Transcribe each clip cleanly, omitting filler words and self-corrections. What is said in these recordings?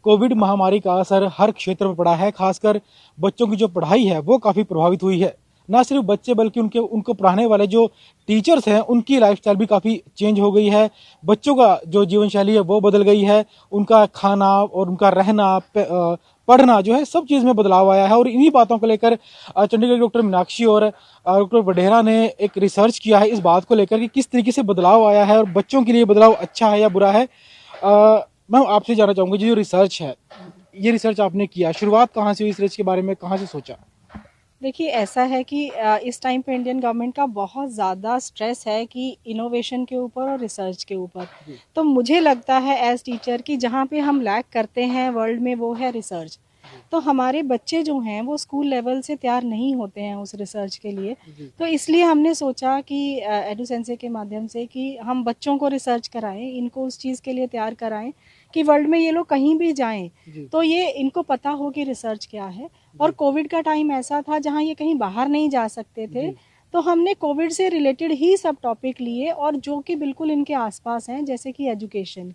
Covid महामारी का असर हर क्षेत्र पर पड़ा है। खासकर बच्चों की जो पढ़ाई है वो काफ़ी प्रभावित हुई है। ना सिर्फ बच्चे बल्कि उनको पढ़ाने वाले जो टीचर्स हैं उनकी लाइफस्टाइल भी काफ़ी चेंज हो गई है। बच्चों का जो जीवन शैली है वो बदल गई है। उनका खाना और उनका रहना पढ़ना जो है सब चीज़ में बदलाव आया है। और इन्हीं बातों को लेकर चंडीगढ़ की डॉक्टर मीनाक्षी और डॉक्टर वडेरा ने एक रिसर्च किया है इस बात को लेकर कि किस तरीके से बदलाव आया है और बच्चों के लिए बदलाव अच्छा है या बुरा है। मैं आपसे जानना चाहूँगा, जो रिसर्च है, ये रिसर्च आपने किया, शुरुआत कहाँ से हुई, इस रिसर्च के बारे में कहाँ से सोचा? देखिए ऐसा है कि इस टाइम पे इंडियन गवर्नमेंट का बहुत ज़्यादा स्ट्रेस है कि इनोवेशन के ऊपर और रिसर्च के ऊपर। तो मुझे लगता है एज टीचर कि जहाँ पे हम लैक करते हैं वर्ल्ड में वो है रिसर्च। तो हमारे बच्चे जो हैं वो स्कूल लेवल से तैयार नहीं होते हैं उस रिसर्च के लिए। तो इसलिए हमने सोचा कि एडुसेंसे के माध्यम से कि हम बच्चों को रिसर्च कराएं, इनको उस चीज़ के लिए तैयार कराएं कि वर्ल्ड में ये लोग कहीं भी जाएं तो ये इनको पता हो कि रिसर्च क्या है। और कोविड का टाइम ऐसा था जहाँ ये कहीं बाहर नहीं जा सकते थे, तो हमने कोविड से रिलेटेड ही सब टॉपिक लिए और जो कि बिल्कुल इनके आसपास हैं, जैसे कि एजुकेशन।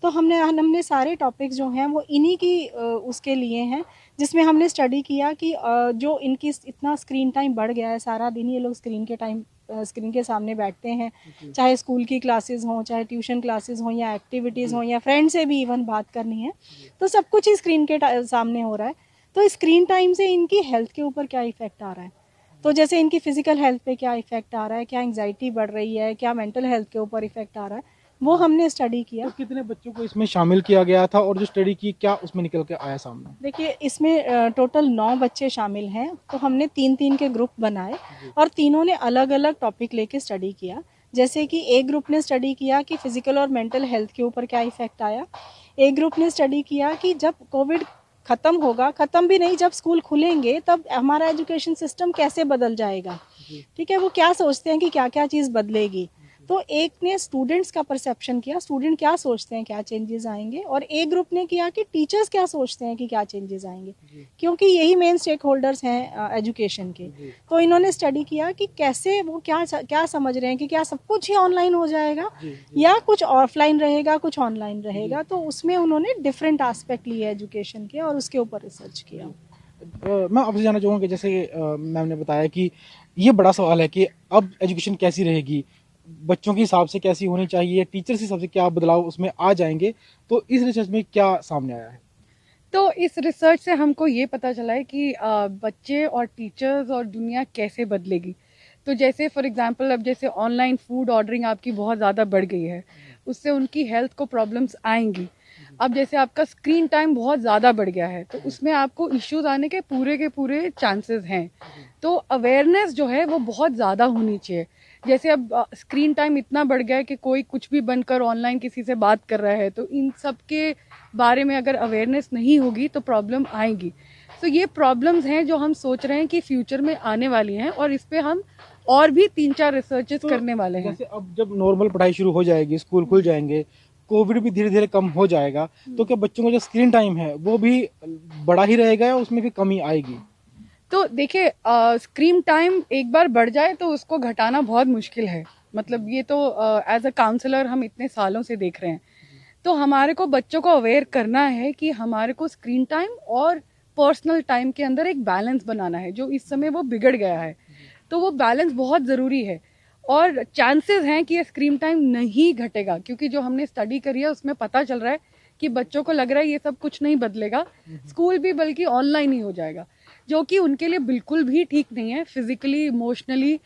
तो हमने सारे टॉपिक्स जो हैं वो इन्हीं की उसके लिए हैं, जिसमें हमने स्टडी किया कि जो इनकी इतना स्क्रीन टाइम बढ़ गया है, सारा दिन ये लोग स्क्रीन के सामने बैठते हैं, चाहे स्कूल की क्लासेस हों, चाहे ट्यूशन क्लासेस हों या एक्टिविटीज़ हों या फ्रेंड से भी इवन बात करनी है, तो सब कुछ ही स्क्रीन के सामने हो रहा है। तो स्क्रीन टाइम से इनकी हेल्थ के ऊपर क्या इफेक्ट आ रहा है, तो जैसे इनकी फिजिकल हेल्थ पे क्या इफेक्ट आ रहा है, क्या एंग्जाइटी बढ़ रही है, क्या मेंटल हेल्थ के ऊपर इफेक्ट आ रहा है, वो हमने स्टडी किया। तो कितने बच्चों को इसमें शामिल किया गया था और जो स्टडी की क्या उसमें निकल के आया सामने? देखिए इसमें टोटल 9 बच्चे शामिल हैं। तो हमने 3-3 के ग्रुप बनाए और तीनों ने अलग अलग टॉपिक लेके स्टडी किया। जैसे कि एक ग्रुप ने स्टडी किया कि फिजिकल और मेंटल हेल्थ के ऊपर क्या इफेक्ट आया। एक ग्रुप ने स्टडी किया कि जब कोविड ख़त्म होगा, ख़त्म भी नहीं, जब स्कूल खुलेंगे तब हमारा एजुकेशन सिस्टम कैसे बदल जाएगा। ठीक है, वो क्या सोचते हैं कि क्या क्या चीज़ बदलेगी। तो एक ने स्टूडेंट्स का परसेप्शन किया, स्टूडेंट क्या सोचते हैं क्या चेंजेस आएंगे, और एक ग्रुप ने किया कि टीचर्स क्या सोचते हैं कि क्या चेंजेस आएंगे, क्योंकि यही मेन स्टेक होल्डर्स हैं एजुकेशन के। तो इन्होंने स्टडी किया कि कैसे वो क्या क्या समझ रहे हैं कि क्या सब कुछ ही ऑनलाइन हो जाएगा या कुछ ऑफलाइन रहेगा, कुछ ऑनलाइन रहेगा। तो उसमें उन्होंने डिफरेंट एस्पेक्ट लिए एजुकेशन के और उसके ऊपर रिसर्च किया। मैं आपसे जानना चाहूँगा कि जैसे मैम ने बताया कि ये बड़ा सवाल है कि अब एजुकेशन कैसी रहेगी, बच्चों के हिसाब से कैसी होनी चाहिए, टीचर्स के हिसाब से क्या बदलाव उसमें आ जाएंगे, तो इस रिसर्च में क्या सामने आया है? तो इस रिसर्च से हमको ये पता चला है कि बच्चे और टीचर्स और दुनिया कैसे बदलेगी। तो जैसे फॉर एग्जांपल अब जैसे ऑनलाइन फूड ऑर्डरिंग आपकी बहुत ज़्यादा बढ़ गई है, उससे उनकी हेल्थ को प्रॉब्लम्स आएंगी। अब जैसे आपका स्क्रीन टाइम बहुत ज़्यादा बढ़ गया है तो उसमें आपको इश्यूज आने के पूरे चांसेस हैं। तो अवेयरनेस जो है वो बहुत ज़्यादा होनी चाहिए। जैसे अब स्क्रीन टाइम इतना बढ़ गया है कि कोई कुछ भी बनकर ऑनलाइन किसी से बात कर रहा है, तो इन सब के बारे में अगर अवेयरनेस नहीं होगी तो प्रॉब्लम आएगी। तो ये प्रॉब्लम्स हैं जो हम सोच रहे हैं कि फ्यूचर में आने वाली हैं और इस पे हम और भी 3-4 रिसर्चेस तो करने वाले हैं। जैसे अब जब नॉर्मल पढ़ाई शुरू हो जाएगी, स्कूल खुल जाएंगे, कोविड भी धीरे धीरे कम हो जाएगा, तो क्या बच्चों का जो स्क्रीन टाइम है वो भी बड़ा ही रहेगा या उसमें भी कमी आएगी? तो देखिए स्क्रीन टाइम एक बार बढ़ जाए तो उसको घटाना बहुत मुश्किल है। मतलब ये तो एज अ काउंसलर हम इतने सालों से देख रहे हैं। तो हमारे को बच्चों को अवेयर करना है कि हमारे को स्क्रीन टाइम और पर्सनल टाइम के अंदर एक बैलेंस बनाना है, जो इस समय वो बिगड़ गया है। तो वो बैलेंस बहुत ज़रूरी है और चांसेस हैं कि ये स्क्रीन टाइम नहीं घटेगा, क्योंकि जो हमने स्टडी करी है उसमें पता चल रहा है कि बच्चों को लग रहा है ये सब कुछ नहीं बदलेगा, स्कूल भी बल्कि ऑनलाइन ही हो जाएगा, जो कि उनके लिए बिल्कुल भी ठीक नहीं है। फिजिकली, इमोशनली,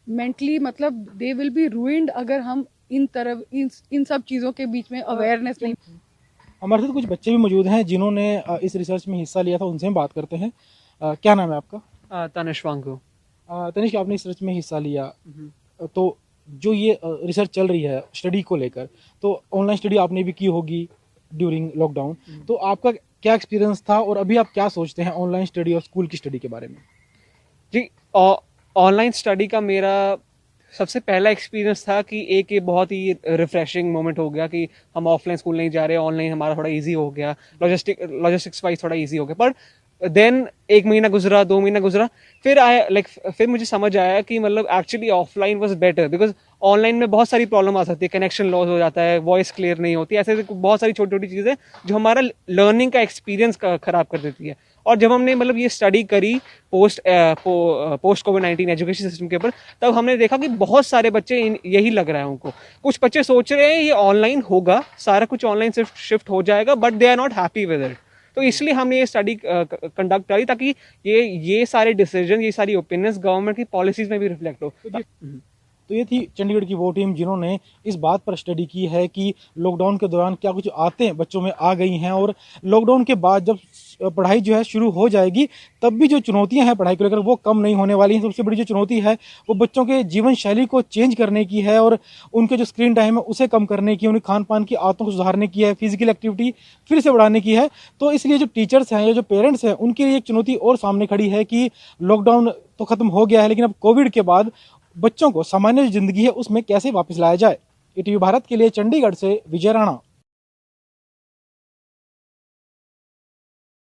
मेंटली, मतलब दे विल बी रूइंड अगर हम इन सब चीज़ों के बीच में अवेयरनेस नहीं। हमारे साथ कुछ बच्चे भी मौजूद हैं जिन्होंने इस रिसर्च में हिस्सा लिया था, उनसे हम बात करते हैं। क्या नाम है आपका? तनिष वांगू। तनिष्क, आपने इस रिसर्च में हिस्सा लिया, तो जो ये रिसर्च चल रही है स्टडी को लेकर, तो ऑनलाइन स्टडी आपने भी की होगी ड्यूरिंग लॉकडाउन, तो आपका क्या एक्सपीरियंस था और अभी आप क्या सोचते हैं ऑनलाइन स्टडी और स्कूल की स्टडी के बारे में? जी, ऑनलाइन स्टडी का मेरा सबसे पहला एक्सपीरियंस था कि एक ये बहुत ही रिफ्रेशिंग मोमेंट हो गया कि हम ऑफलाइन स्कूल नहीं जा रहे, ऑनलाइन हमारा थोड़ा इजी हो गया, लॉजिस्टिक्स वाइज थोड़ा इजी हो गया। पर देन 1 महीना गुजरा, 2 महीना गुजरा, फिर मुझे समझ आया कि मतलब actually offline was better, because online में बहुत सारी प्रॉब्लम आ सकती है, कनेक्शन लॉस हो जाता है, वॉइस क्लियर नहीं होती, ऐसे बहुत सारी छोटी छोटी चीज़ें जो हमारा लर्निंग का एक्सपीरियंस खराब कर देती है। और जब हमने मतलब ये स्टडी करी पोस्ट कोविड-19 एजुकेशन सिस्टम के ऊपर, तब हमने देखा कि बहुत सारे बच्चे यही लग रहा है उनको। कुछ बच्चे सोच रहे हैं ये ऑनलाइन होगा, सारा कुछ ऑनलाइन शिफ्ट हो जाएगा, but they are not happy with it. तो इसलिए हमने ये स्टडी कंडक्ट करी ताकि ये सारे डिसीजन, ये सारी ओपिनियंस गवर्नमेंट की पॉलिसीज में भी रिफ्लेक्ट हो। तो ये थी चंडीगढ़ की वो टीम जिन्होंने इस बात पर स्टडी की है कि लॉकडाउन के दौरान क्या कुछ आदतें बच्चों में आ गई हैं, और लॉकडाउन के बाद जब पढ़ाई जो है शुरू हो जाएगी तब भी जो चुनौतियां हैं पढ़ाई को लेकर वो कम नहीं होने वाली हैं। सबसे बड़ी जो चुनौती है वो बच्चों के जीवन शैली को चेंज करने की है, और उनके जो स्क्रीन टाइम है उसे कम करने की, उनकी खान पान की आदतों को सुधारने की है, फिजिकल एक्टिविटी फिर से बढ़ाने की है। तो इसलिए जो टीचर्स हैं या जो पेरेंट्स हैं उनके लिए एक चुनौती और सामने खड़ी है कि लॉकडाउन तो खत्म हो गया है, लेकिन अब कोविड के बाद बच्चों को सामान्य जो जिंदगी है उसमें कैसे वापस लाया जाए। ईटीवी भारत के लिए चंडीगढ़ से विजय राणा।